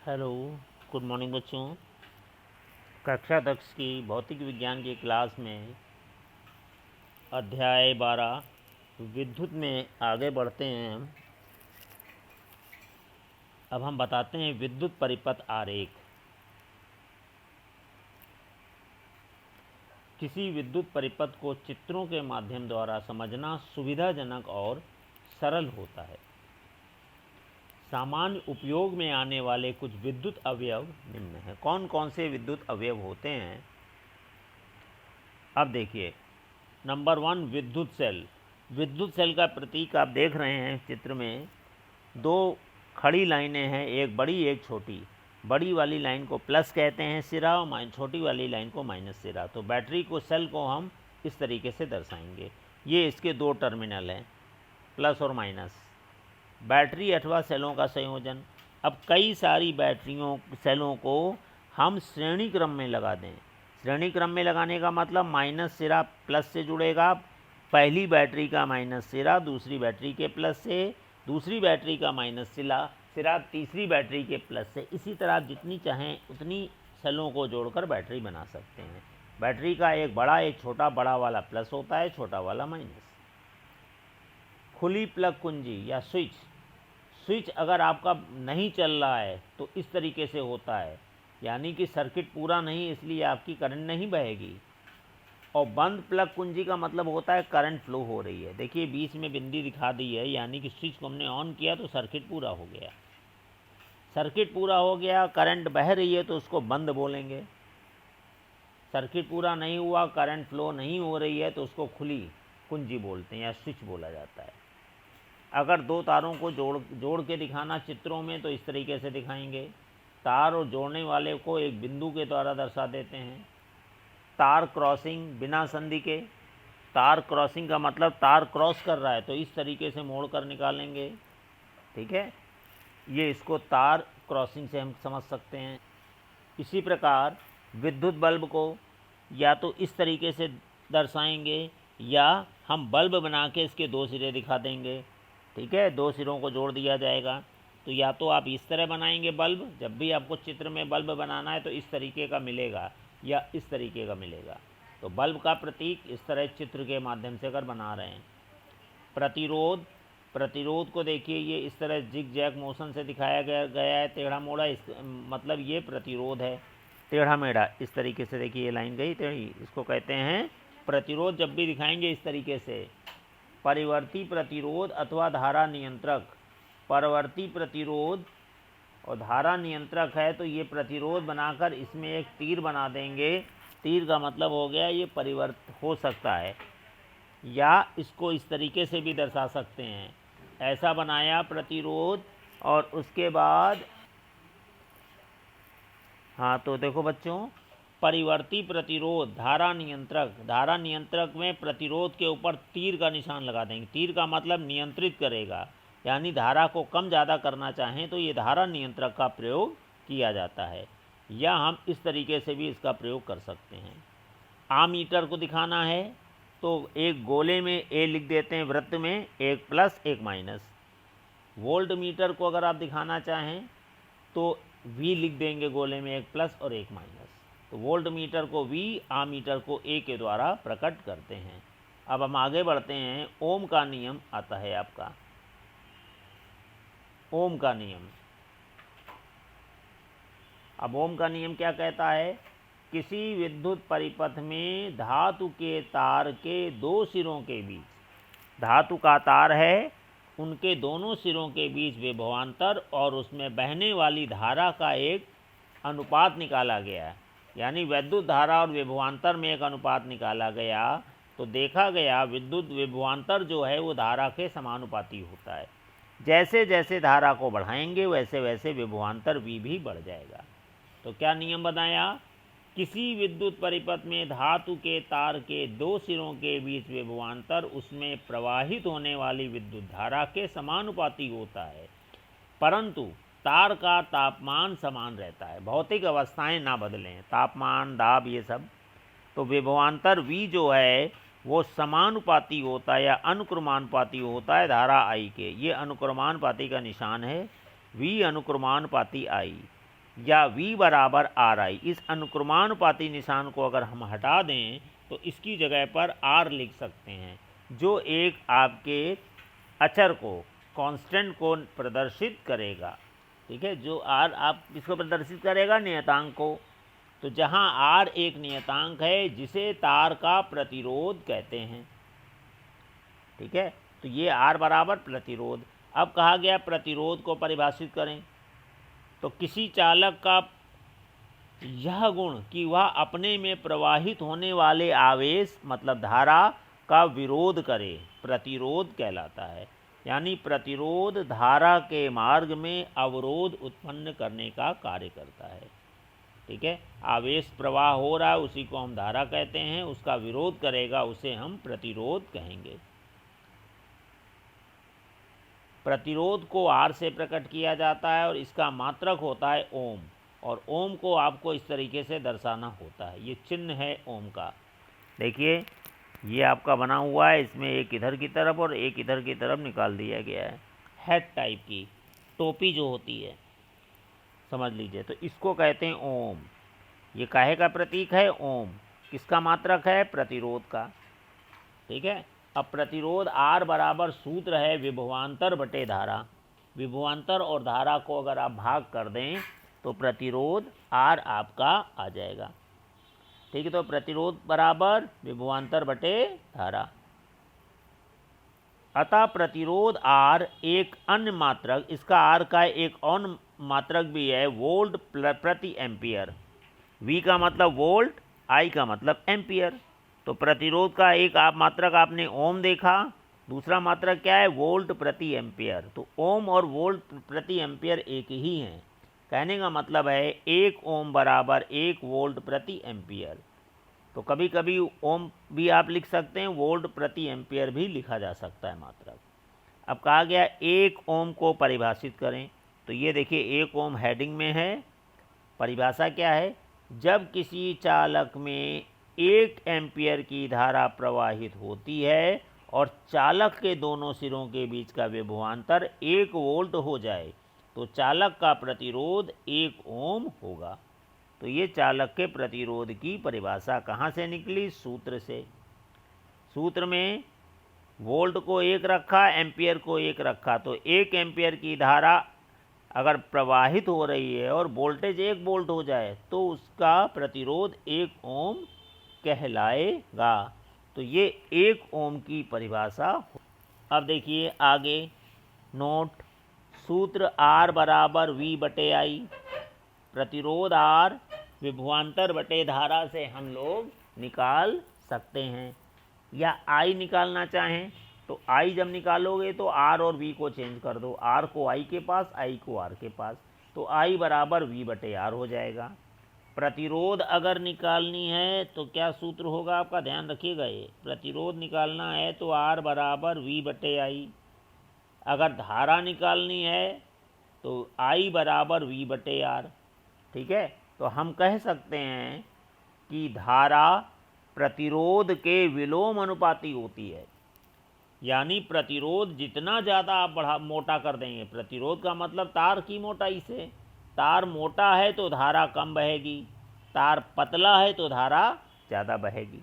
Hello, good morning बच्चों। कक्षा 10 की भौतिक विज्ञान की क्लास में अध्याय 12 विद्युत में आगे बढ़ते हैं। अब हम बताते हैं विद्युत परिपथ आरेख। किसी विद्युत परिपथ को चित्रों के माध्यम द्वारा समझना सुविधाजनक और सरल होता है। सामान्य उपयोग में आने वाले कुछ विद्युत अवयव निम्न हैं। कौन कौन से विद्युत अवयव होते हैं? अब देखिए, नंबर 1 विद्युत सेल। विद्युत सेल का प्रतीक आप देख रहे हैं चित्र में। दो खड़ी लाइनें हैं, एक बड़ी एक छोटी। बड़ी वाली लाइन को प्लस कहते हैं सिरा, और छोटी वाली लाइन को माइनस सिरा। तो बैटरी को सेल को हम इस तरीके से दर्शाएंगे। ये इसके दो टर्मिनल हैं, प्लस और माइनस। बैटरी अथवा सेलों का संयोजन। अब कई सारी बैटरियों सेलों को हम श्रेणी क्रम में लगा दें। श्रेणी क्रम में लगाने का मतलब माइनस सिरा प्लस से जुड़ेगा, पहली बैटरी का माइनस सिरा दूसरी बैटरी के प्लस से, दूसरी बैटरी का माइनस सिरा तीसरी बैटरी के प्लस से। इसी तरह आप जितनी चाहें उतनी सेलों को जोड़कर बैटरी बना सकते हैं। बैटरी का एक बड़ा एक छोटा, बड़ा वाला प्लस होता है, छोटा वाला माइनस। खुली प्लग कुंजी या स्विच। स्विच अगर आपका नहीं चल रहा है तो इस तरीके से होता है, यानी कि सर्किट पूरा नहीं, इसलिए आपकी करंट नहीं बहेगी। और बंद प्लग कुंजी का मतलब होता है करंट फ्लो हो रही है। देखिए बीच में बिंदी दिखा दी है, यानी कि स्विच को हमने ऑन किया तो सर्किट पूरा हो गया। सर्किट पूरा हो गया, करंट बह रही है तो उसको बंद बोलेंगे। सर्किट पूरा नहीं हुआ, करंट फ्लो नहीं हो रही है तो उसको खुली कुंजी बोलते हैं या स्विच बोला जाता है। अगर दो तारों को जोड़ के दिखाना चित्रों में तो इस तरीके से दिखाएंगे। तार और जोड़ने वाले को एक बिंदु के द्वारा दर्शा देते हैं। तार क्रॉसिंग बिना संधि के। तार क्रॉसिंग का मतलब तार क्रॉस कर रहा है तो इस तरीके से मोड़ कर निकालेंगे। ठीक है, ये इसको तार क्रॉसिंग से हम समझ सकते हैं। इसी प्रकार विद्युत बल्ब को या तो इस तरीके से दर्शाएंगे या हम बल्ब बना के इसके दो सिरे दिखा देंगे। ठीक है, दो सिरों को जोड़ दिया जाएगा। तो या तो आप इस तरह बनाएंगे बल्ब, जब भी आपको चित्र में बल्ब बनाना है तो इस तरीके का मिलेगा या इस तरीके का मिलेगा। तो बल्ब का प्रतीक इस तरह चित्र के माध्यम से अगर बना रहे हैं। प्रतिरोध। प्रतिरोध को देखिए, ये इस तरह जिग जैग मोशन से दिखाया गया है, टेढ़ा मोड़ा, इस मतलब ये प्रतिरोध है। टेढ़ा मेढ़ा इस तरीके से देखिए, ये लाइन गई टेढ़ी, इसको कहते हैं प्रतिरोध। जब भी दिखाएंगे इस तरीके से। परिवर्ती प्रतिरोध अथवा धारा नियंत्रक। परिवर्ती प्रतिरोध और धारा नियंत्रक है तो ये प्रतिरोध बनाकर इसमें एक तीर बना देंगे। तीर का मतलब हो गया ये परिवर्त हो सकता है, या इसको इस तरीके से भी दर्शा सकते हैं। ऐसा बनाया प्रतिरोध और उसके बाद, हाँ तो देखो बच्चों, परिवर्ती प्रतिरोध धारा नियंत्रक। धारा नियंत्रक में प्रतिरोध के ऊपर तीर का निशान लगा देंगे। तीर का मतलब नियंत्रित करेगा, यानी धारा को कम ज़्यादा करना चाहें तो ये धारा नियंत्रक का प्रयोग किया जाता है, या हम इस तरीके से भी इसका प्रयोग कर सकते हैं। आमीटर को दिखाना है तो एक गोले में ए लिख देते हैं, वृत्त में एक प्लस एक माइनस। वोल्ट मीटर को अगर आप दिखाना चाहें तो वी लिख देंगे, गोले में एक प्लस और एक माइनस। तो वोल्ट मीटर को वी, आमीटर को ए के द्वारा प्रकट करते हैं। अब हम आगे बढ़ते हैं। ओम का नियम आता है आपका। ओम का नियम। अब ओम का नियम क्या कहता है? किसी विद्युत परिपथ में धातु के तार के दो सिरों के बीच, धातु का तार है, उनके दोनों सिरों के बीच विभवांतर और उसमें बहने वाली धारा का एक अनुपात निकाला गया। यानी विद्युत धारा और विभवांतर में एक अनुपात निकाला गया तो देखा गया विद्युत विभवांतर जो है वो धारा के समानुपाती होता है। जैसे जैसे धारा को बढ़ाएंगे वैसे वैसे विभवांतर भी बढ़ जाएगा। तो क्या नियम बनाया? किसी विद्युत परिपथ में धातु के तार के दो सिरों के बीच विभवांतर उसमें प्रवाहित होने वाली विद्युत धारा के समानुपाती होता है, परंतु तार का तापमान समान रहता है। भौतिक अवस्थाएं ना बदलें, तापमान, दाब, ये सब। तो विभवांतर V जो है वो समानुपाती होता है या अनुक्रमानुपाती होता है धारा I के। ये अनुक्रमानुपाती का निशान है, V अनुक्रमानुपाती I। या V बराबर RI। इस अनुक्रमानुपाती निशान को अगर हम हटा दें तो इसकी जगह पर R लिख सकते हैं, जो एक आपके अचर को, कांस्टेंट को प्रदर्शित करेगा। ठीक है, जो R आप इसको प्रदर्शित करेगा, नियतांक को। तो जहां R एक नियतांक है जिसे तार का प्रतिरोध कहते हैं। ठीक है, तो ये R बराबर प्रतिरोध। अब कहा गया प्रतिरोध को परिभाषित करें, तो किसी चालक का यह गुण कि वह अपने में प्रवाहित होने वाले आवेश मतलब धारा का विरोध करे, प्रतिरोध कहलाता है। यानी प्रतिरोध धारा के मार्ग में अवरोध उत्पन्न करने का कार्य करता है। ठीक है, आवेश प्रवाह हो रहा है, उसी को हम धारा कहते हैं, उसका विरोध करेगा, उसे हम प्रतिरोध कहेंगे। प्रतिरोध को R से प्रकट किया जाता है और इसका मात्रक होता है ओम, और ओम को आपको इस तरीके से दर्शाना होता है। ये चिन्ह है ओम का। देखिए, ये आपका बना हुआ है, इसमें एक इधर की तरफ और एक इधर की तरफ निकाल दिया गया है, हेड टाइप की टोपी जो होती है, समझ लीजिए। तो इसको कहते हैं ओम। ये काहे का प्रतीक है? ओम। किसका मात्रक है? प्रतिरोध का। ठीक है, अब प्रतिरोध R बराबर सूत्र है विभवांतर बटे धारा। विभवांतर और धारा को अगर आप भाग कर दें तो प्रतिरोध R आपका आ जाएगा। ठीक है, तो प्रतिरोध बराबर विभवांतर बटे धारा। अतः प्रतिरोध R एक अन्य मात्रक, इसका R का एक और मात्रक भी है, वोल्ट प्रति एम्पियर। V का मतलब वोल्ट, I का मतलब एम्पियर। तो प्रतिरोध का एक आप मात्रक आपने ओम देखा, दूसरा मात्रक क्या है? वोल्ट प्रति एम्पियर। तो ओम और वोल्ट प्रति एम्पियर एक ही हैं। कहने का मतलब है 1 ओम बराबर 1 वोल्ट प्रति एम्पियर। तो कभी कभी ओम भी आप लिख सकते हैं, वोल्ट प्रति एम्पियर भी लिखा जा सकता है मात्रक। अब कहा गया 1 ओम को परिभाषित करें, तो ये देखिए 1 ओम हेडिंग में है। परिभाषा क्या है? जब किसी चालक में 1 एम्पियर की धारा प्रवाहित होती है और चालक के दोनों सिरों के बीच का विभवांतर 1 वोल्ट हो जाए तो चालक का प्रतिरोध 1 ओम होगा। तो ये चालक के प्रतिरोध की परिभाषा कहाँ से निकली? सूत्र से। सूत्र में वोल्ट को 1 रखा, एम्पियर को 1 रखा, तो 1 एम्पियर की धारा अगर प्रवाहित हो रही है और वोल्टेज 1 वोल्ट हो जाए तो उसका प्रतिरोध 1 ओम कहलाएगा। तो ये 1 ओम की परिभाषा। अब देखिए आगे नोट, सूत्र R बराबर V बटे I। प्रतिरोध R विभवांतर बटे धारा से हम लोग निकाल सकते हैं, या I निकालना चाहें तो I जब निकालोगे तो R और V को चेंज कर दो, R को I के पास, I को R के पास, तो I बराबर V बटे R हो जाएगा। प्रतिरोध अगर निकालनी है तो क्या सूत्र होगा आपका? ध्यान रखिएगा, ये प्रतिरोध निकालना है तो R बराबर V बटे I। अगर धारा निकालनी है तो I बराबर V बटे R। ठीक है, तो हम कह सकते हैं कि धारा प्रतिरोध के विलोम अनुपाती होती है। यानी प्रतिरोध जितना ज़्यादा आप मोटा कर देंगे, प्रतिरोध का मतलब तार की मोटाई से, तार मोटा है तो धारा कम बहेगी, तार पतला है तो धारा ज़्यादा बहेगी।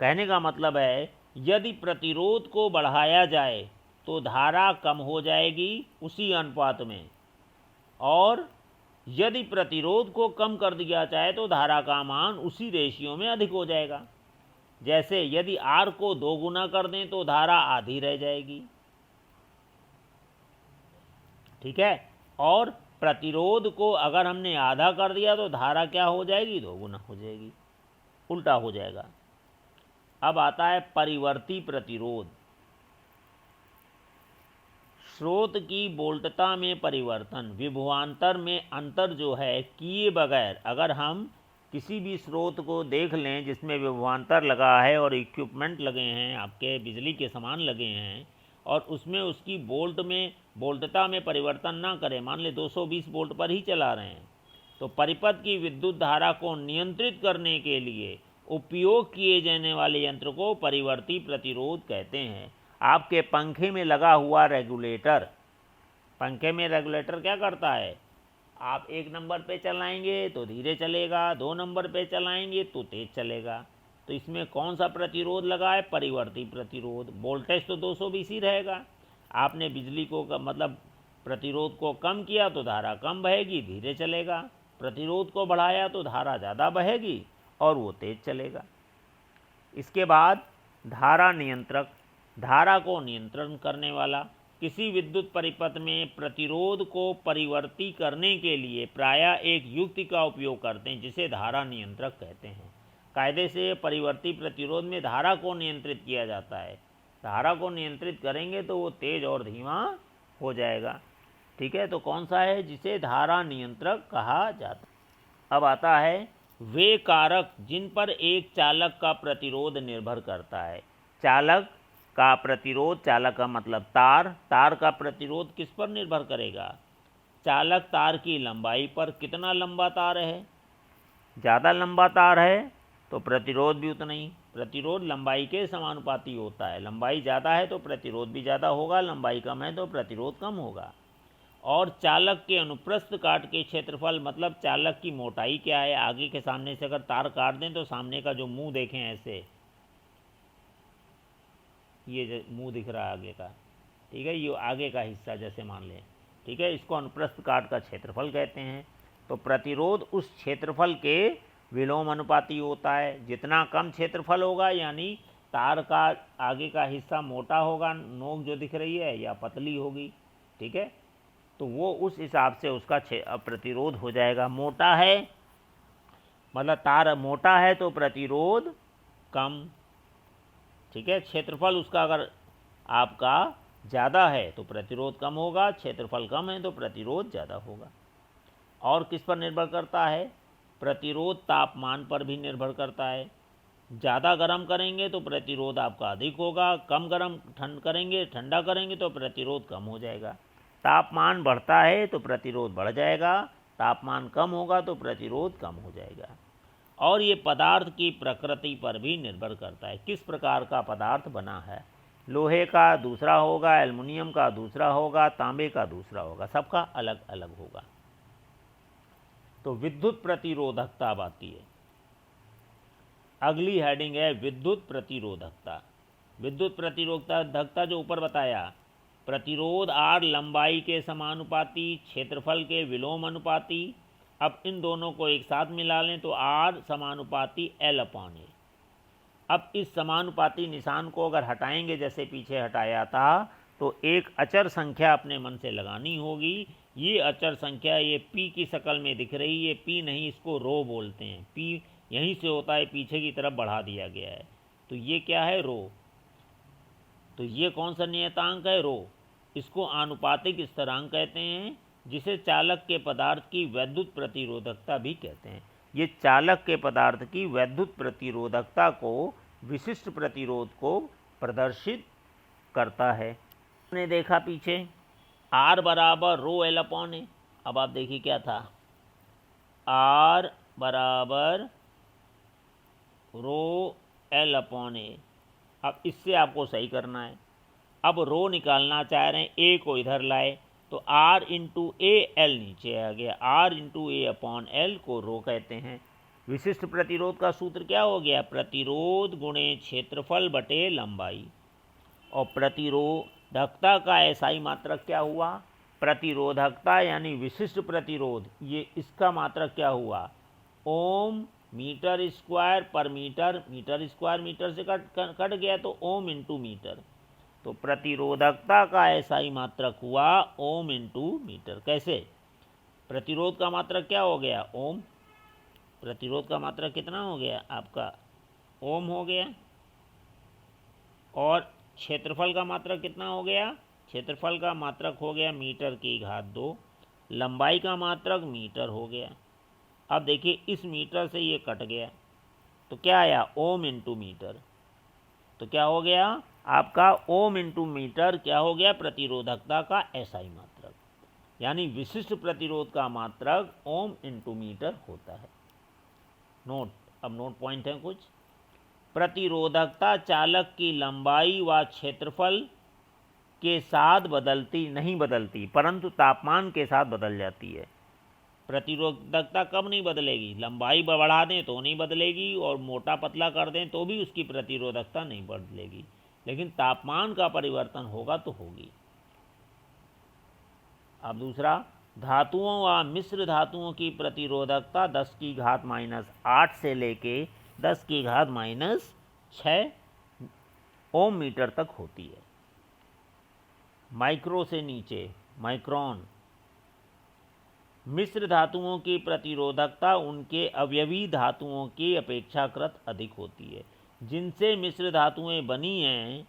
कहने का मतलब है यदि प्रतिरोध को बढ़ाया जाए तो धारा कम हो जाएगी उसी अनुपात में, और यदि प्रतिरोध को कम कर दिया जाए तो धारा का मान उसी रेशियो में अधिक हो जाएगा। जैसे यदि R को 2 गुना कर दें तो धारा आधी रह जाएगी। ठीक है, और प्रतिरोध को अगर हमने आधा कर दिया तो धारा क्या हो जाएगी? 2 गुना हो जाएगी, उल्टा हो जाएगा। अब आता है परिवर्ती प्रतिरोध। स्रोत की वोल्टता में परिवर्तन, विभवांतर में अंतर जो है किए बगैर, अगर हम किसी भी स्रोत को देख लें जिसमें विभवांतर लगा है और इक्विपमेंट लगे हैं, आपके बिजली के सामान लगे हैं, और उसमें उसकी वोल्टता में परिवर्तन ना करें, मान ले 220 वोल्ट पर ही चला रहे हैं, तो परिपथ की विद्युत धारा को नियंत्रित करने के लिए उपयोग किए जाने वाले यंत्र को परिवर्ती प्रतिरोध कहते हैं। आपके पंखे में लगा हुआ रेगुलेटर, पंखे में रेगुलेटर क्या करता है? आप 1 नंबर पे चलाएंगे तो धीरे चलेगा, 2 नंबर पे चलाएंगे तो तेज चलेगा। तो इसमें कौन सा प्रतिरोध लगा है? परिवर्ती प्रतिरोध। वोल्टेज तो 220 ही रहेगा। आपने बिजली को मतलब प्रतिरोध को कम किया तो धारा कम बहेगी, धीरे चलेगा। प्रतिरोध को बढ़ाया तो धारा ज़्यादा बहेगी और वो तेज चलेगा। इसके बाद धारा नियंत्रक। धारा को नियंत्रण करने वाला। किसी विद्युत परिपथ में प्रतिरोध को परिवर्ती करने के लिए प्रायः एक युक्ति का उपयोग करते हैं जिसे धारा नियंत्रक कहते हैं। कायदे से परिवर्ती प्रतिरोध में धारा को नियंत्रित किया जाता है। धारा को नियंत्रित करेंगे तो वो तेज और धीमा हो जाएगा। ठीक है, तो कौन सा है? जिसे धारा नियंत्रक कहा जाता है। अब आता है वे कारक जिन पर एक चालक का प्रतिरोध निर्भर करता है। चालक का प्रतिरोध, चालक का मतलब तार, तार का प्रतिरोध किस पर निर्भर करेगा? चालक तार की लंबाई पर। कितना लंबा तार है? ज़्यादा लंबा तार है तो प्रतिरोध भी उतना ही। प्रतिरोध लंबाई के समानुपाती होता है। लंबाई ज़्यादा है तो प्रतिरोध भी ज़्यादा होगा, लंबाई कम है तो प्रतिरोध कम होगा। और चालक के अनुप्रस्थ काट के क्षेत्रफल, मतलब चालक की मोटाई क्या है। आगे के सामने से अगर तार काट दें तो सामने का जो मुंह देखें ऐसे, ये मुंह दिख रहा है आगे का, ठीक है, ये आगे का हिस्सा जैसे मान लें, ठीक है, इसको अनुप्रस्थ काट का क्षेत्रफल कहते हैं। तो प्रतिरोध उस क्षेत्रफल के विलोम अनुपाती होता है। जितना कम क्षेत्रफल होगा यानी तार का आगे का हिस्सा मोटा होगा, नोक जो दिख रही है, या पतली होगी, ठीक है, तो वो उस हिसाब से उसका प्रतिरोध हो जाएगा। मोटा है मतलब तार मोटा है तो प्रतिरोध कम, ठीक है। क्षेत्रफल उसका अगर आपका ज़्यादा है तो प्रतिरोध कम होगा, क्षेत्रफल कम है तो प्रतिरोध ज़्यादा होगा। और किस पर निर्भर करता है? प्रतिरोध तापमान पर भी निर्भर करता है। ज़्यादा गर्म करेंगे तो प्रतिरोध आपका अधिक होगा, कम गर्म ठंडा करेंगे तो प्रतिरोध कम हो जाएगा। तापमान बढ़ता है तो प्रतिरोध बढ़ जाएगा, तापमान कम होगा तो प्रतिरोध कम हो जाएगा। और ये पदार्थ की प्रकृति पर भी निर्भर करता है, किस प्रकार का पदार्थ बना है। लोहे का दूसरा होगा, एल्युमिनियम का दूसरा होगा, तांबे का दूसरा होगा, सबका अलग अलग होगा। तो विद्युत प्रतिरोधकता अब आती है। अगली हेडिंग है विद्युत प्रतिरोधकता। विद्युत प्रतिरोधकता जो ऊपर बताया, प्रतिरोध आर लंबाई के समानुपाती, क्षेत्रफल के विलोम अनुपाती। अब इन दोनों को एक साथ मिला लें तो आर समानुपाती एल अपॉन ए। अब इस समानुपाती निशान को अगर हटाएंगे, जैसे पीछे हटाया था, तो एक अचर संख्या अपने मन से लगानी होगी। ये अचर संख्या ये पी की शक्ल में दिख रही है, पी नहीं, इसको रो बोलते हैं। पी यहीं से होता है, पीछे की तरफ बढ़ा दिया गया है, तो ये क्या है? रो। तो ये कौन सा नियतांक है? रो। इसको आनुपातिक स्थिरांक कहते हैं, जिसे चालक के पदार्थ की वैद्युत प्रतिरोधकता भी कहते हैं। ये चालक के पदार्थ की वैद्युत प्रतिरोधकता को, विशिष्ट प्रतिरोध को प्रदर्शित करता है। हमने देखा पीछे R बराबर रो एल अपॉन ए। अब आप देखिए क्या था, R बराबर रो एल अपॉन ए। अब इससे आपको सही करना है। अब रो निकालना चाह रहे हैं, ए को इधर लाए तो R इंटू ए, एल नीचे आ गया, R इंटू ए अपॉन एल को रो कहते हैं। विशिष्ट प्रतिरोध का सूत्र क्या हो गया? प्रतिरोध गुणे क्षेत्रफल बटे लंबाई। और प्रतिरोधकता का एसआई मात्रक क्या हुआ? प्रतिरोधकता यानी विशिष्ट प्रतिरोध, ये इसका मात्रक क्या हुआ? ओम मीटर स्क्वायर पर मीटर। मीटर स्क्वायर मीटर से कट गया तो ओम इंटू मीटर। तो प्रतिरोधकता का एसआई मात्रक हुआ ओम इंटू मीटर। कैसे? प्रतिरोध का मात्रक क्या हो गया? ओम। प्रतिरोध का मात्रक कितना हो गया आपका? ओम हो गया। और क्षेत्रफल का मात्रक कितना हो गया? क्षेत्रफल का मात्रक हो गया मीटर की घात 2। लंबाई का मात्रक मीटर हो गया। अब देखिए इस मीटर से ये कट गया तो क्या आया? Ohm into metre. तो क्या हो गया आपका? ओम इंटू मीटर क्या हो गया? प्रतिरोधकता का एसआई मात्रक, यानी विशिष्ट प्रतिरोध का मात्रक ओम इंटू मीटर होता है। नोट, अब नोट पॉइंट है कुछ। प्रतिरोधकता चालक की लंबाई व क्षेत्रफल के साथ नहीं बदलती, परंतु तापमान के साथ बदल जाती है। प्रतिरोधकता कब नहीं बदलेगी? लंबाई बढ़ा दें तो नहीं बदलेगी और मोटा पतला कर दें तो भी उसकी प्रतिरोधकता नहीं बदलेगी, लेकिन तापमान का परिवर्तन होगा तो होगी। अब दूसरा, धातुओं व मिश्र धातुओं की प्रतिरोधकता 10⁻⁸ से लेके 10⁻⁻6 ओम मीटर तक होती है। माइक्रो से नीचे माइक्रोन। मिश्र धातुओं की प्रतिरोधकता उनके अवयवी धातुओं की अपेक्षाकृत अधिक होती है। जिनसे मिश्र धातुएं बनी हैं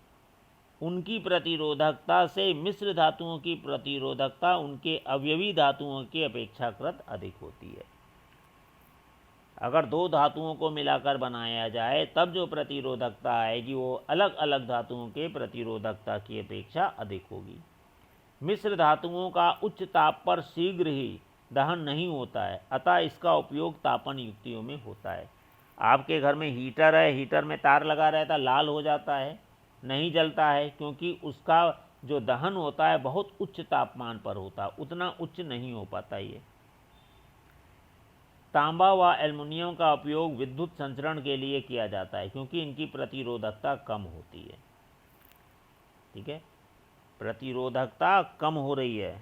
उनकी प्रतिरोधकता से मिश्र धातुओं की प्रतिरोधकता उनके अवयवी धातुओं की अपेक्षाकृत अधिक होती है। अगर दो धातुओं को मिलाकर बनाया जाए तब जो प्रतिरोधकता आएगी वो अलग अलग धातुओं के प्रतिरोधकता की अपेक्षा अधिक होगी। मिश्र धातुओं का उच्च ताप पर शीघ्र ही दहन नहीं होता है, अतः इसका उपयोग तापन युक्तियों में होता है। आपके घर में हीटर है, हीटर में तार लगा रहता है, लाल हो जाता है, नहीं जलता है, क्योंकि उसका जो दहन होता है बहुत उच्च तापमान पर होता है, उतना उच्च नहीं हो पाता ये। तांबा व एल्युमिनियम का उपयोग विद्युत संचरण के लिए किया जाता है क्योंकि इनकी प्रतिरोधकता कम होती है। ठीक है, प्रतिरोधकता कम हो रही है,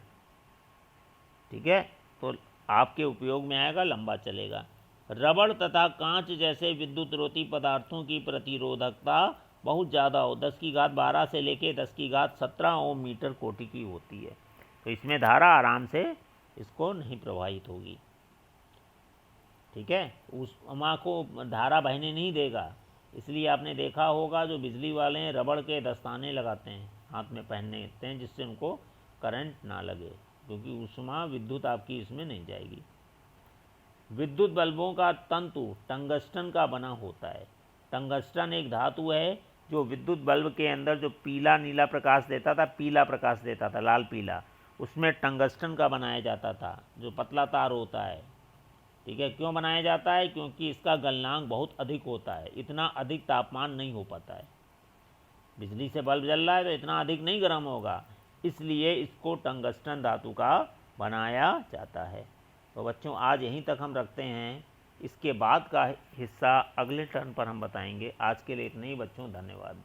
ठीक है, तो आपके उपयोग में आएगा, लंबा चलेगा। रबड़ तथा कांच जैसे विद्युत रोधी पदार्थों की प्रतिरोधकता बहुत ज़्यादा हो, 10⁻12 से लेके 10⁻17 ओम मीटर कोटि की होती है, तो इसमें धारा आराम से इसको नहीं प्रभावित होगी। ठीक है, उस अमा को धारा बहने नहीं देगा। इसलिए आपने देखा होगा जो बिजली वाले हैं रबड़ के दस्ताने लगाते हैं, हाथ में पहनने देते हैं, जिससे उनको करंट ना लगे, क्योंकि उसमें विद्युत आपकी इसमें नहीं जाएगी। विद्युत बल्बों का तंतु टंगस्टन का बना होता है। टंगस्टन एक धातु है जो विद्युत बल्ब के अंदर जो पीला नीला प्रकाश देता था, पीला प्रकाश देता था, लाल पीला, उसमें टंगस्टन का बनाया जाता था, जो पतला तार होता है। ठीक है, क्यों बनाया जाता है? क्योंकि इसका गलनांक बहुत अधिक होता है, इतना अधिक तापमान नहीं हो पाता है। बिजली से बल्ब जल रहा है तो इतना अधिक नहीं गर्म होगा, इसलिए इसको टंगस्टन धातु का बनाया जाता है। तो बच्चों आज यहीं तक हम रखते हैं, इसके बाद का हिस्सा अगले टर्न पर हम बताएंगे। आज के लिए इतना ही बच्चों, धन्यवाद।